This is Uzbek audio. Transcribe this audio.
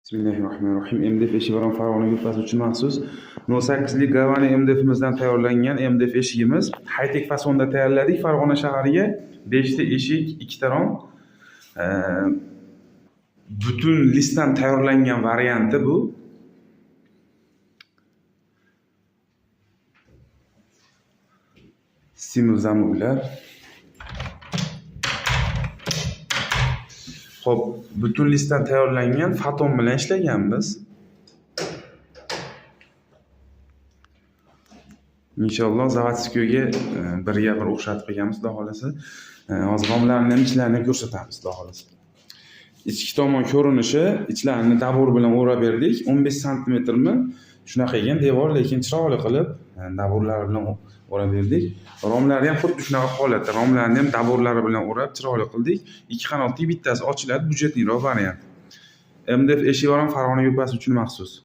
Bismillahirrohmanirrohim. MDF eshigi Farg'ona yo'lbars uchun maxsus 08 lik Gavani MDFimizdan tayyorlangan MDF eshigimiz. High-tech fasonda tayyorladik. Farg'ona shahriga 5 ta eshik, 2 ta rom. Butun listdan tayyorlangan varianti bu. Simul zamurlar. Xo'p, butun listdan tayyorlangan faton bilan ishlaganmiz. Inshaalloh zavodskoyga birga bir o'xshatib qo'yganmiz, xudo xolasa. Hozir romlarni ham ichlarini ko'rsatamiz, xudo xolasa. Ichki tomon ko'rinishi, ichlarini dabur bilan o'rab berdik. 15 sm shunaqa ekan devor, lekin chiroyli qilib daburlar bilan o'rab berdik. Romlarni ham xuddi shunaqa holatda, romlarni ham daburlari bilan o'rab chiroyli qildik. Ikki qanotli, bittasi ochiladi, budjetliroq variant. MDF eshigi Farg'ona yo'lbars uchun maxsus.